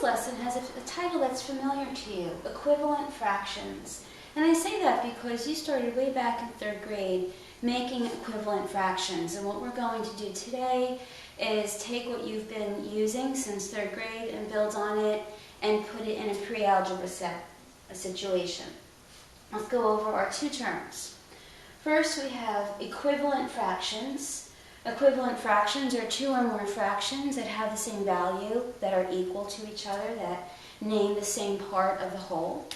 lesson has a title that's familiar to you, Equivalent Fractions. And I say that because you started way back in 3rd grade making equivalent fractions. And what we're going to do today is take what you've been using since 3rd grade and build on it and put it in a pre-algebra situation. Let's go over our 2 terms. First, we have equivalent fractions. Equivalent fractions are 2 or more fractions that have the same value, that are equal to each other, that name the same part of the whole.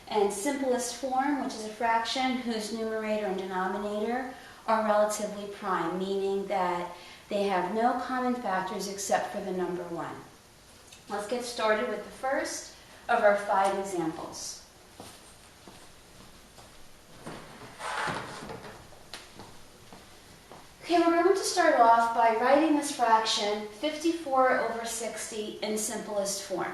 And simplest form, which is a fraction whose numerator and denominator are relatively prime, meaning that they have no common factors except for the number 1. Let's get started with the first of our 5 examples. Okay, we're going to start off by writing this fraction 54 over 60 in simplest form.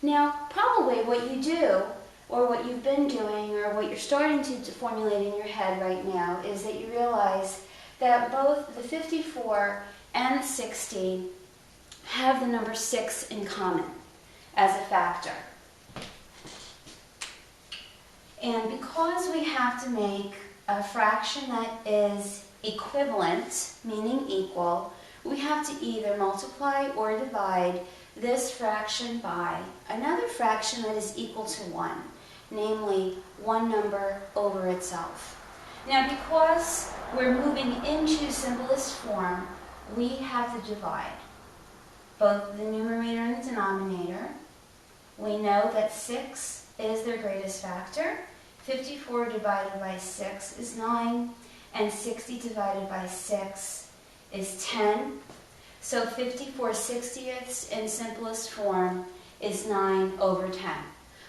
Now, probably what you do, or what you've been doing, or what you're starting to formulate in your head right now is that you realize that both the 54 and the 60 have the number 6 in common as a factor. And because we have to make a fraction that is equivalent, meaning equal, we have to either multiply or divide this fraction by another fraction that is equal to 1, namely one number over itself. Now, because we're moving into simplest form, we have to divide both the numerator and the denominator. We know that 6 is their greatest factor. 54 divided by 6 is 9, and 60 divided by 6 is 10. So 54/60ths in simplest form is 9 over 10.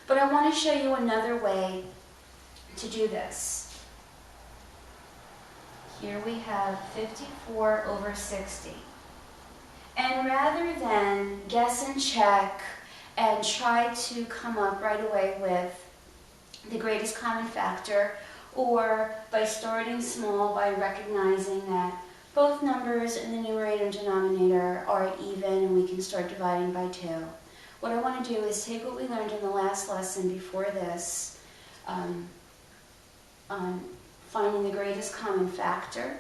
But I want to show you another way to do this. Here we have 54 over 60. And rather than guess and check and try to come up right away with the greatest common factor, or by starting small by recognizing that both numbers in the numerator and denominator are even and we can start dividing by 2. What I want to do is take what we learned in the last lesson before this, on finding the greatest common factor,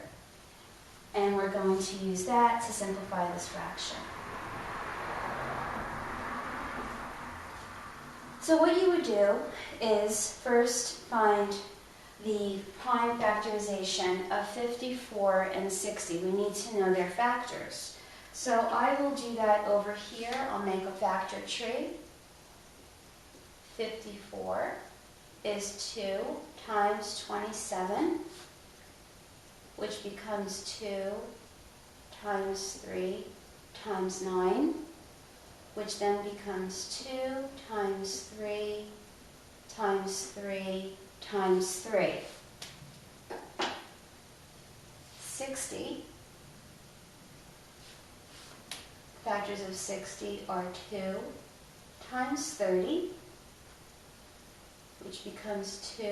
and we're going to use that to simplify this fraction. So what you would do is first find the prime factorization of 54 and 60. We need to know their factors. So I will do that over here. I'll make a factor tree. 54 is 2 times 27, which becomes 2 times 3 times 9, which then becomes 2 times 3 times 3 times 3. 60. Factors of 60 are 2 times 30, which becomes 2,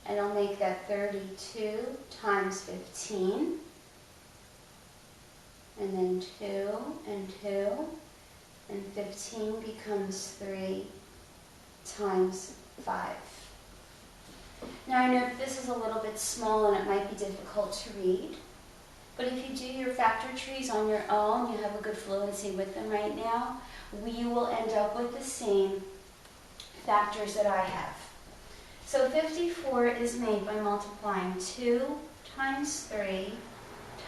and I'll make that 32 times 15, and then 2 and 2, and 15 becomes 3 times 5. Now I know that this is a little bit small and it might be difficult to read, but if you do your factor trees on your own, you have a good fluency with them right now, you will end up with the same factors that I have. So 54 is made by multiplying 2 times 3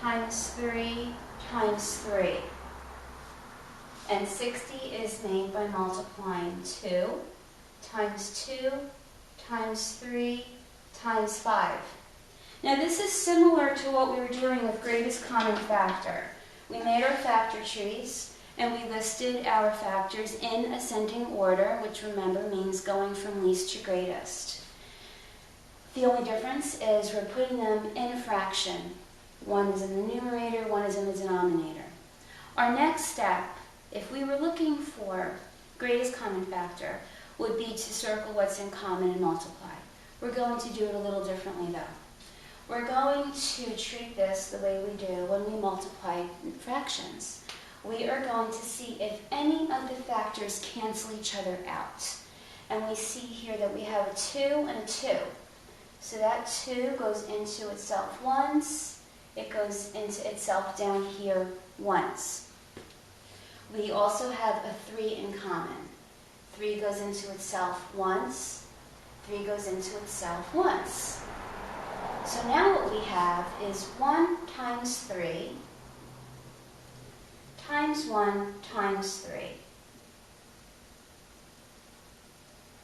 times 3 times 3. And 60 is made by multiplying 2 times 2 times 3 times 5. Now this is similar to what we were doing with greatest common factor. We made our factor trees and we listed our factors in ascending order, which remember means going from least to greatest. The only difference is we're putting them in a fraction. One is in the numerator, one is in the denominator. Our next step, if we were looking for greatest common factor, would be to circle what's in common and multiply. We're going to do it a little differently though. We're going to treat this the way we do when we multiply fractions. we are going to see if any of the factors cancel each other out. And we see here that we have a 2 and a 2. So that 2 goes into itself once. It goes into itself down here once. We also have a 3 in common. 3 goes into itself once. 3 goes into itself once. So now what we have is 1 times 3 times 1 times 3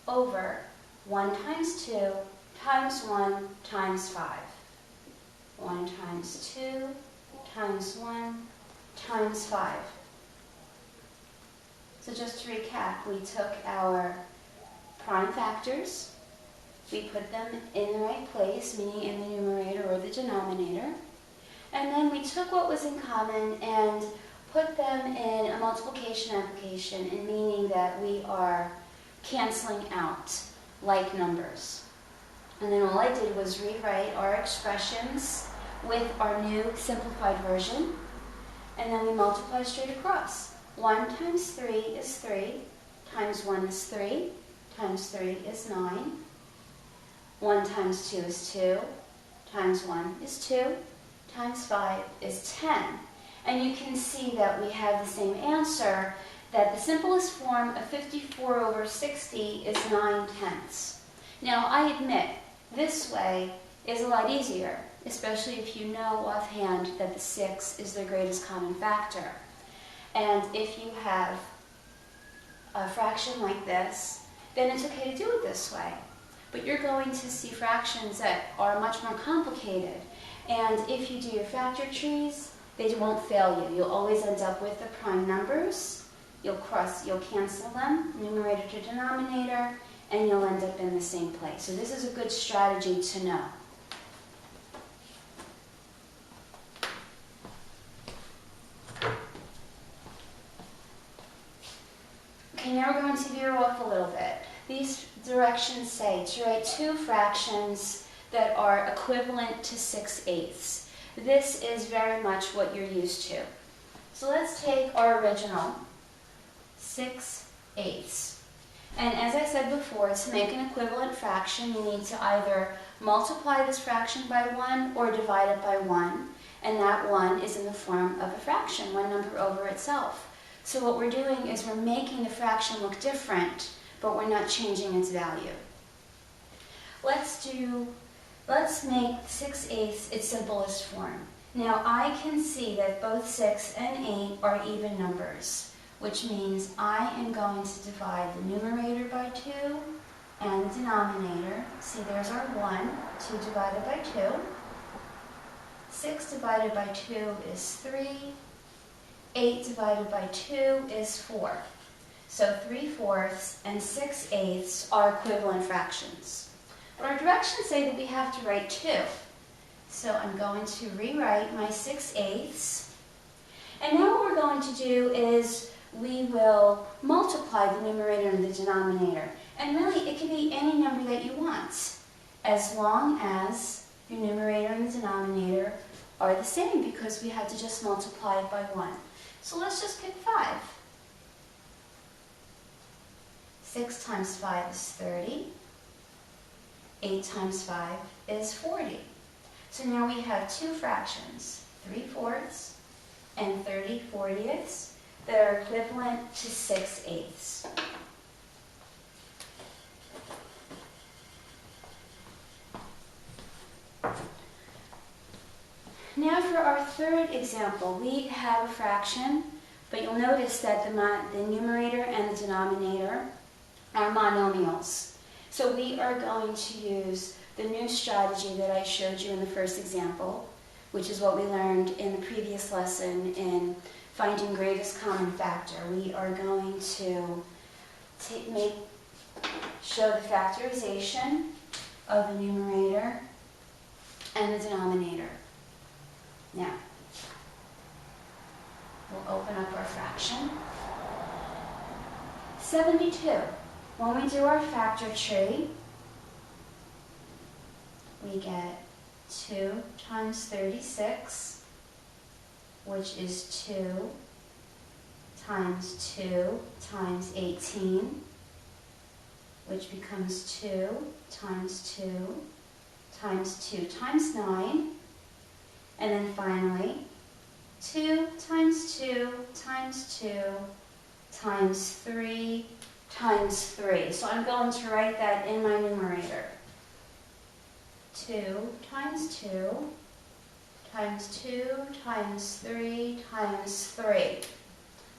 over 1 times 2 times 1 times 5. 1 times 2 times 1 times 5. So just to recap, we took our prime factors, we put them in the right place, meaning in the numerator or the denominator, and then we took what was in common and put them in a multiplication application, and meaning that we are canceling out like numbers. And then all I did was rewrite our expressions with our new simplified version, and then we multiply straight across. 1 times 3 is 3, times 1 is 3, times 3 is 9. 1 times 2 is 2, times 1 is 2, times 5 is 10. And you can see that we have the same answer, that the simplest form of 54 over 60 is 9/10. Now, I admit, this way is a lot easier, especially if you know offhand that the 6 is the greatest common factor. And if you have a fraction like this, then it's okay to do it this way. But you're going to see fractions that are much more complicated. And if you do your factor trees, they won't fail you. You'll always end up with the prime numbers. You'll cancel them, numerator to denominator, and you'll end up in the same place. So this is a good strategy to know. Okay, now we're going to veer off a little bit. These directions say to write two fractions that are equivalent to 6/8. This is very much what you're used to. So let's take our original 6/8. And as I said before, to make an equivalent fraction, you need to either multiply this fraction by 1 or divide it by 1. And that 1 is in the form of a fraction, one number over itself. So what we're doing is we're making the fraction look different, but we're not changing its value. Let's make 6/8 its simplest form. Now I can see that both 6 and 8 are even numbers, which means I am going to divide the numerator by 2 and the denominator. See, there's our 1, 2 divided by 2. 6 divided by 2 is 3. 8 divided by 2 is 4. So 3/4 and 6/8 are equivalent fractions. But our directions say that we have to write 2. So I'm going to rewrite my 6/8. And now what we're going to do is we will multiply the numerator and the denominator. And really, it can be any number that you want, as long as your numerator and the denominator are the same, because we had to just multiply it by 1. So let's just pick 5. 6 times 5 is 30. 8 times 5 is 40. So now we have two fractions, 3/4 and 30/40 that are equivalent to 6/8. Now for our third example, we have a fraction, but you'll notice that the numerator and the denominator are monomials. So we are going to use the new strategy that I showed you in the first example, which is what we learned in the previous lesson in finding greatest common factor. We are going to show the factorization of the numerator and the denominator. Now, we'll open up our fraction. 72. When we do our factor tree, we get 2 times 36, which is 2 times 2 times 18, which becomes 2 times 2 times 2 times 9. And then finally, 2 times 2 times 2 times 3 times 3. So I'm going to write that in my numerator. 2 times 2 times 2 times 3 times 3.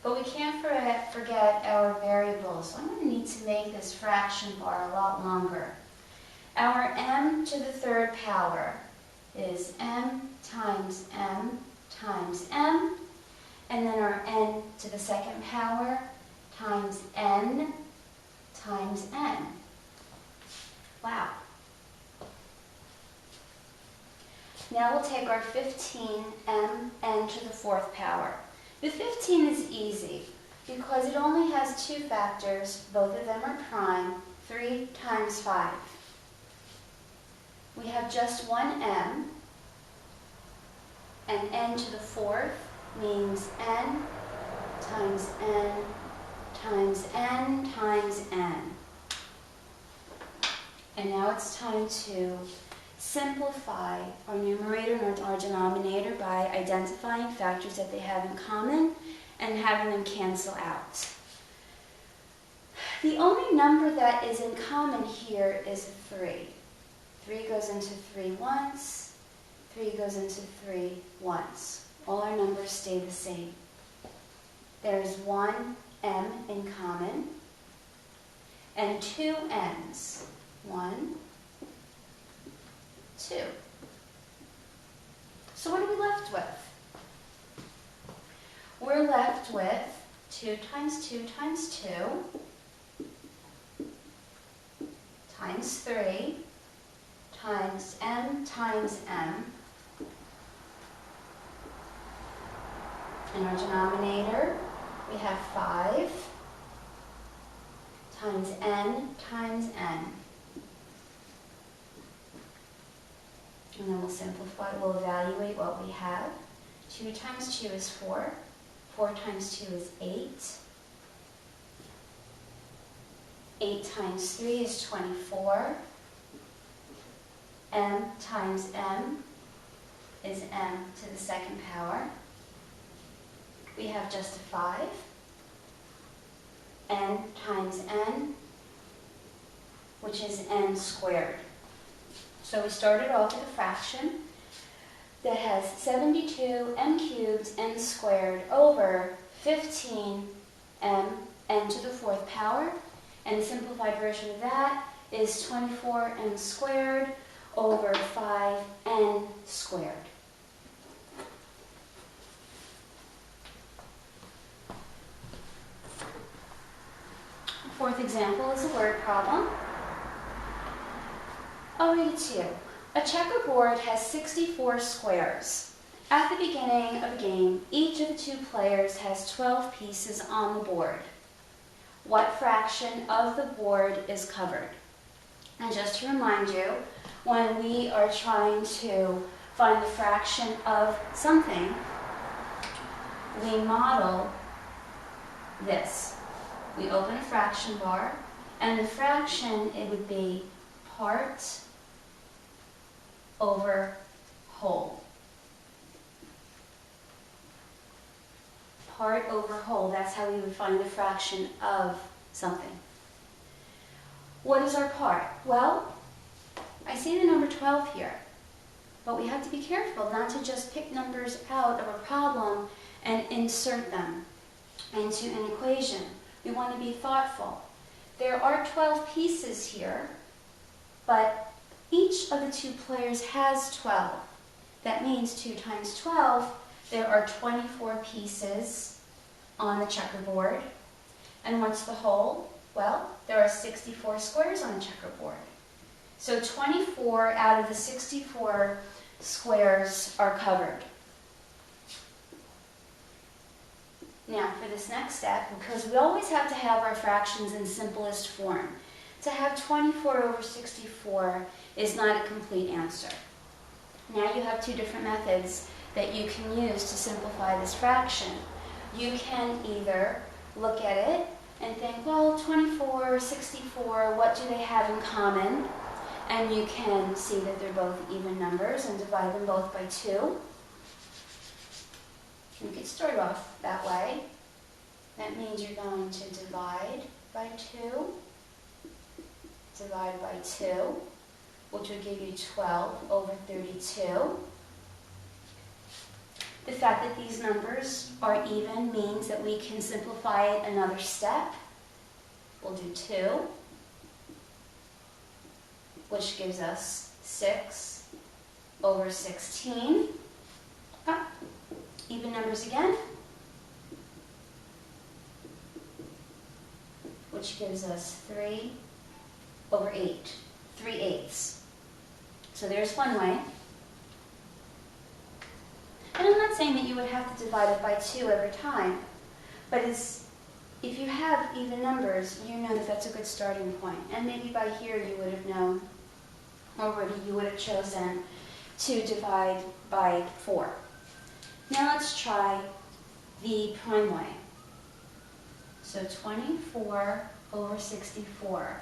But we can't forget our variables. So I'm going to need to make this fraction bar a lot longer. Our m to the third power is m times m times m. And then our n to the second power times n times n. Wow. Now we'll take our 15mn to the fourth power. The 15 is easy because it only has two factors, both of them are prime, 3 times 5. We have just one m, and n to the fourth means n times n times n times n. And now it's time to simplify our numerator and our denominator by identifying factors that they have in common and having them cancel out. The only number that is in common here is 3. 3 goes into 3 once, 3 goes into 3 once. All our numbers stay the same. There's one m in common and two n's. 1, 2. So what are we left with? We're left with 2 times 2 times 2 times 3 times m times m. In our denominator, we have 5 times n times n. And then we'll simplify, we'll evaluate what we have. 2 times 2 is 4. 4 times 2 is 8. 8 times 3 is 24. M times m is m to the second power. We have just a 5. N times n, which is n squared. So we started off with a fraction that has 72 m cubed n squared over 15 m n to the fourth power. And the simplified version of that is 24 m squared over 5n squared. The fourth example is a word problem. I'll read it to you. A checkerboard has 64 squares. At the beginning of a game, each of the two players has 12 pieces on the board. What fraction of the board is covered? And just to remind you, when we are trying to find the fraction of something, we model this. We open a fraction bar, and the fraction, it would be part over whole. Part over whole, that's how we would find the fraction of something. What is our part? Well, I see the number 12 here, but we have to be careful not to just pick numbers out of a problem and insert them into an equation. We want to be thoughtful. There are 12 pieces here, but each of the two players has 12. That means 2 times 12, there are 24 pieces on the checkerboard. And what's the whole? Well, there are 64 squares on a checkerboard. So 24 out of the 64 squares are covered. Now, for this next step, because we always have to have our fractions in simplest form, to have 24 over 64 is not a complete answer. Now you have two different methods that you can use to simplify this fraction. You can either look at it and think, well, 24, 64, what do they have in common? And you can see that they're both even numbers and divide them both by 2. You could start off that way. That means you're going to divide by 2, divide by 2, which would give you 12 over 32. The fact that these numbers are even means that we can simplify it another step. We'll do 2, which gives us 6 over 16. Even numbers again, which gives us 3 over 8, 3/8. So there's one way. And I'm not saying that you would have to divide it by 2 every time, but if you have even numbers, you know that that's a good starting point. And maybe by here you would have known already, you would have chosen to divide by 4. Now let's try the prime way. So 24 over 64.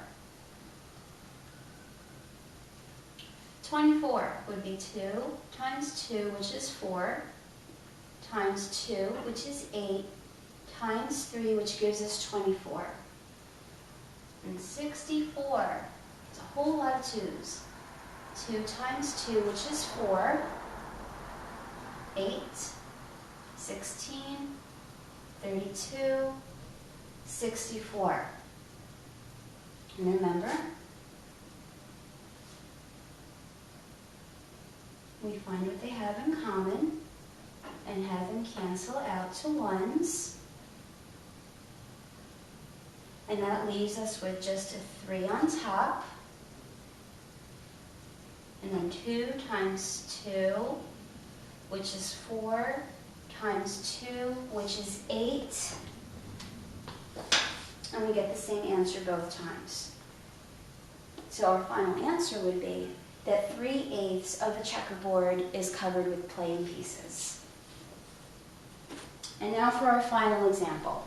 24 would be 2 times 2, which is 4, times 2, which is 8, times 3, which gives us 24. And 64, it's a whole lot of 2's. 2 times 2, which is 4, 8, 16, 32, 64. And remember, we find what they have in common and have them cancel out to 1's. And that leaves us with just a 3 on top. And then 2 times 2, which is 4, times 2, which is 8. And we get the same answer both times. So our final answer would be that 3/8 of the checkerboard is covered with plain pieces. And now for our final example.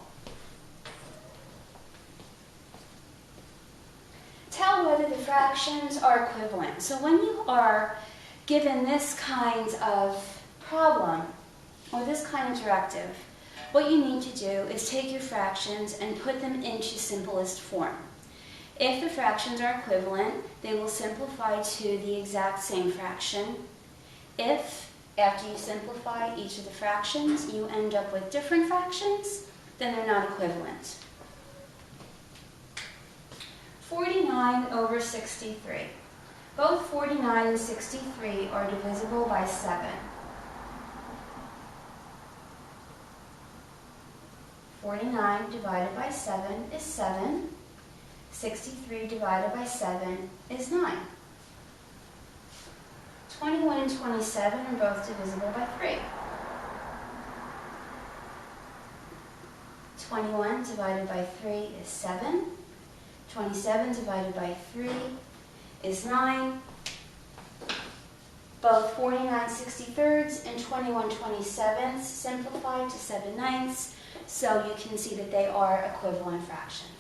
Tell whether the fractions are equivalent. So when you are given this kind of problem, or this kind of directive, what you need to do is take your fractions and put them into simplest form. If the fractions are equivalent, they will simplify to the exact same fraction. If, after you simplify each of the fractions, you end up with different fractions, then they're not equivalent. 49 over 63. Both 49 and 63 are divisible by 7. 49 divided by 7 is 7. 63 divided by 7 is 9. 21 and 27 are both divisible by 3. 21 divided by 3 is 7. 27 divided by 3 is 9. Both 49 63rds and 21 27ths simplify to 7/9, so you can see that they are equivalent fractions.